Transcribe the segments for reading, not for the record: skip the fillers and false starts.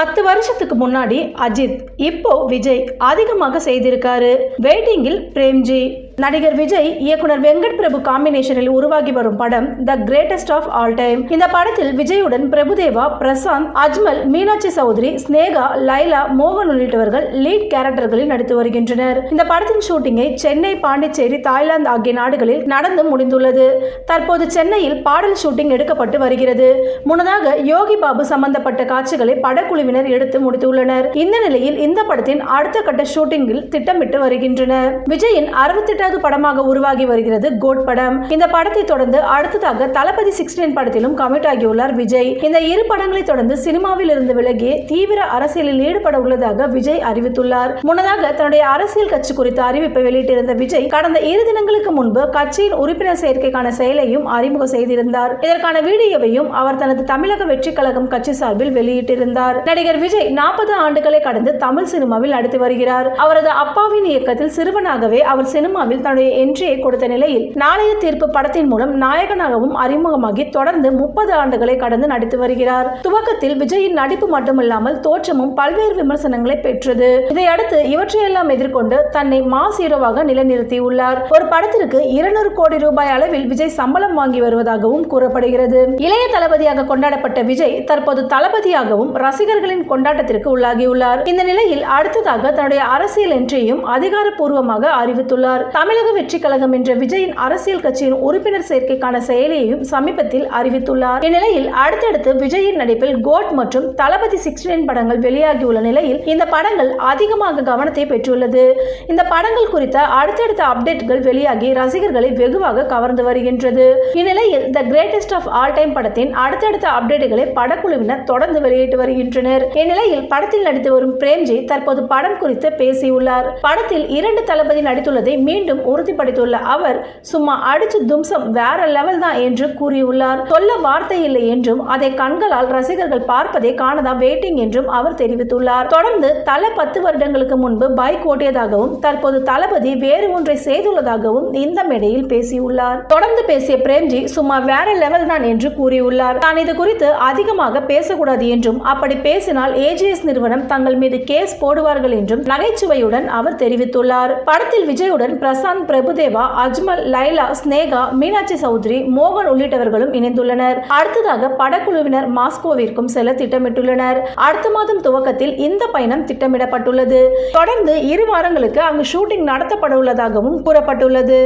10 வருஷத்துக்கு முன்னாடி அஜித், இப்போ விஜய் அதிகமாக செய்திருக்காரு. வெயிட்டிங்கில் பிரேம்ஜி. நடிகர் விஜய் இயக்குனர் வெங்கட் பிரபு காம்பினேஷனில் உருவாகி வரும் படம் the greatest of all time. இந்த படத்தில் விஜயுடன் பிரபுதேவா, பிரசாந்த், அஜ்மல், மீனாட்சி சௌத்ரி, ஸ்னேகா, லைலா, மோகன் உள்ளிட்டவர்கள் லீட் கேரக்டர்களில் நடித்து வருகின்றனர். இந்த படத்தின் ஷூட்டிங்கை சென்னை, பாண்டிச்சேரி, தாய்லாந்து ஆகிய நாடுகளில் நடந்து முடிந்துள்ளது. தற்போது சென்னையில் பாடல் ஷூட்டிங் எடுக்கப்பட்டு வருகிறது. முன்னதாக யோகி பாபு சம்பந்தப்பட்ட காட்சிகளை படக்குழுவினர் எடுத்து முடித்துள்ளனர். இந்த நிலையில் இந்த படத்தின் அடுத்த கட்ட ஷூட்டிங்கில் திட்டமிட்டு வருகின்றனர். விஜயின் 68வது படமாக உருவாகி வருகிறது கோட் படம். இந்த படத்தை தொடர்ந்து அடுத்ததாக தளபதி 16 படத்திலும் கமிட் ஆகியுள்ளார் விஜய். இந்த இரு படங்களை தொடர்ந்து சினிமாவில் இருந்து விலகி தீவிர அரசியலில் ஈடுபட உள்ளதாக விஜய் அறிவித்துள்ளார். முன்னதாக தன்னுடைய அரசியல் கட்சி குறித்த அறிவிப்பை வெளியிட்டிருந்த விஜய் கடந்த 2 தினங்களுக்கு முன்பு கட்சியின் உறுப்பினர் சேர்க்கைக்கான செயலையும் அறிமுகம் செய்திருந்தார். இதற்கான வீடியோவையும் அவர் தனது தமிழக வெற்றி கழகம் கட்சி சார்பில் வெளியிட்டிருந்தார். நடிகர் விஜய் 40 ஆண்டுகளை கடந்து தமிழ் சினிமாவில் நடித்து வருகிறார். அவரது அப்பாவின் இயக்கத்தில் சிறுவனாகவே அவர் சினிமாவில் தன்னுடைய என்ட்ரியை கொடுத்த நிலையில் நாளைய தீர்ப்பு படத்தின் மூலம் நாயகனாகவும் அறிமுகமாகி தொடர்ந்து 30 ஆண்டுகளை கடந்து நடித்து வருகிறார். துவக்கத்தில் விஜயின் நடிப்பு மட்டுமில்லாமல் தோற்றமும் பல்வேறு விமர்சனங்களை பெற்றது. இதையடுத்து இவற்றையெல்லாம் எதிர்கொண்டு தன்னை மாஸ் ஹீரோவாக நிலைநிறுத்தியுள்ளார். ஒரு படத்திற்கு 200 கோடி ரூபாய் அளவில் விஜய் சம்பளம் வாங்கி வருவதாகவும் கூறப்படுகிறது. இளைய தளபதியாக கொண்டாடப்பட்ட விஜய் தற்போது தளபதியாகவும் ரசிகர்களின் கொண்டாட்டத்திற்கு உள்ளாகியுள்ளார். இந்த நிலையில் அடுத்ததாக தன்னுடைய அரசியல் என்ட்ரியையும் அதிகாரப்பூர்வமாக அறிவித்துள்ளார். தமிழக வெற்றி கழகம் என்ற விஜயின் அரசியல் கட்சியின் உறுப்பினர் சேர்க்கைக்கான செயலியையும் சமீபத்தில் அறிவித்துள்ளார். இந்நிலையில் அடுத்தடுத்து விஜயின் நடிப்பில் கோட் மற்றும் தளபதி 16 படங்கள் வெளியாகியுள்ள நிலையில் இந்த படங்கள் அதிகமாக கவனத்தை பெற்றுள்ளது. இந்த படங்கள் குறித்த அடுத்தடுத்த அப்டேட்கள் வெளியாகி ரசிகர்களை வெகுவாக கவர்ந்து வருகின்றது. இந்நிலையில் the greatest of all time படத்தின் அடுத்தடுத்த அப்டேட்டுகளை படக்குழுவினர் தொடர்ந்து வெளியிட்டு வருகின்றனர். இந்நிலையில் படத்தில் நடித்து வரும் பிரேம்ஜி தற்போது படம் குறித்து பேசியுள்ளார். படத்தில் 2 தளபதி நடித்துள்ளதை மீண்டும் உறுதிப்படுத்தியுள்ள அவர் சும்மா அடிச்சு தும்சம் வேற லெவல் தான் என்று கூறியுள்ளார். சொல்ல வார்த்தை இல்லை என்றும் அதை கண்களால் ரசிகர்கள் பார்ப்பதை காணதான் வெயிட்டிங் என்றும் அவர் தெரிவித்துள்ளார். தொடர்ந்து தல 10 வருடங்களுக்கு முன்பு பைக் ஓட்டியதாகவும் தற்போது தளபதி வேறு ஒன்றை செய்துள்ளதாகவும் இந்த மேடையில் பேசியுள்ளார். தொடர்ந்து பேசிய பிரேம்ஜி சும்மா வேற லெவல் தான் என்று கூறியுள்ளார். தான் இது குறித்து அதிகமாக பேசக்கூடாது என்றும் அப்படி பேசினால் AGS நிறுவனம் தங்கள் மீது கேஸ் போடுவார்கள் என்றும் நகைச்சுவையுடன் அவர் தெரிவித்துள்ளார். படத்தில் விஜயுடன் பிரசாந்த், பிரபுதேவா, அஜ்மல், லைலா, ஸ்னேகா, மீனாட்சி சௌத்ரி, மோகன் உள்ளிட்டவர்களும் இணைந்துள்ளனர். அடுத்ததாக படக்குழுவினர் மாஸ்கோவிற்கும் செல்ல திட்டமிட்டுள்ளனர். அடுத்த மாதம் துவக்கத்தில் இந்த பயணம் திட்டமிடப்பட்டுள்ளது. தொடர்ந்து 2 வாரங்களுக்கு அங்கு ஷூட்டிங் நடத்தப்பட உள்ளதாகவும் கூறப்பட்டுள்ளது.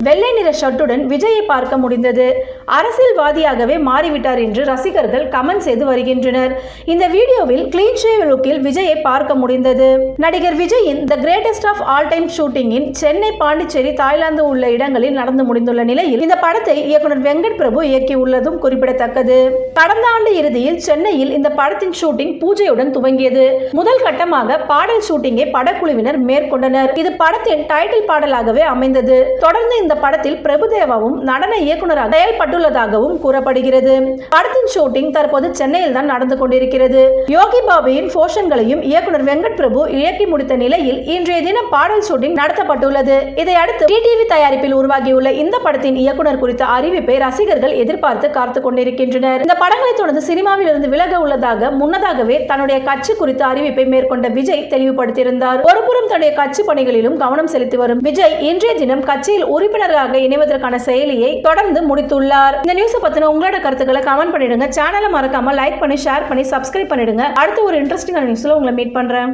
வெள்ளை நிற ஷர்ட்டுடன் விஜயை பார்க்க முடிந்தது. அரசியல்வாதியாகவே மாறிவிட்டார் என்று ரசிகர்கள் கமெண்ட் செய்து வருகின்றனர். இந்த வீடியோவில் கிளீன் ஷேவ் லுக்கில் விஜயை பார்க்க முடிந்தது. நடிகர் விஜயின் the greatest of all time ஷூட்டிங்கின் சென்னை, பாண்டிச்சேரி, தாய்லாந்து உள்ள இடங்களில் நடந்து முடிந்துள்ள நிலையில் இந்த படத்தை இயக்குனர் வெங்கட் பிரபு இயக்கியுள்ளதும் குறிப்பிடத்தக்கது. கடந்த ஆண்டு இறுதியில் சென்னையில் இந்த படத்தின் ஷூட்டிங் பூஜையுடன் துவங்கியது. முதல் கட்டமாக பாடல் ஷூட்டிங்கை படக்குழுவினர் மேற்கொண்டனர். இது படத்தின் டைட்டில் பாடலாகவே அமைந்தது. தொடர்ந்து இந்த படத்தில் பிரபுதேவாவும் நடன இயக்குனராக செயல்பட்டுள்ளதாகவும் கூறப்படுகிறது. படத்தின் ஷூட்டிங் தற்போது சென்னையில் தான் நடந்து கொண்டிருக்கிறது. யோகி பாபுவின் போர்ஷன்களையும் இயக்குனர் வெங்கட் பிரபு இயக்கி முடித்த நிலையில் இன்றைய தினம் பாடல் ஷூட்டிங் நடத்தப்பட்டுள்ளது. இதையடுத்து டிடிவி தயாரிப்பில் உருவாகியுள்ள இந்த படத்தின் இயக்குனர் குறித்த அறிவிப்பை ரசிகர்கள் எதிர்பார்த்து காத்து கொண்டிருக்கின்றனர். இந்த படங்களை தொடர்ந்து சினிமாவில் இருந்து விலக உள்ளதாக முன்னதாகவே தன்னுடைய கட்சி குறித்த அறிவிப்பை மேற்கொண்ட விஜய் தெளிவுபடுத்தியிருந்தார். ஒருபுறம் தன்னுடைய கட்சி பணிகளிலும் கவனம் செலுத்தி வரும் விஜய் இன்றைய தினம் கட்சியில் உறுப்பினராக இணைவதற்கான செயலியை தொடர்ந்து முடித்துள்ளார். இந்த நியூஸை பத்தின உங்களோட கருத்துக்களை கமெண்ட் பண்ணிடுங்க. சேனலை மறக்காம லைக் பண்ணி, ஷேர் பண்ணி, சப்ஸ்கிரைப் பண்ணிடுங்க. அடுத்த ஒரு இன்ட்ரெஸ்டிங்கான நியூஸ்ல உங்களை மீட் பண்றேன்.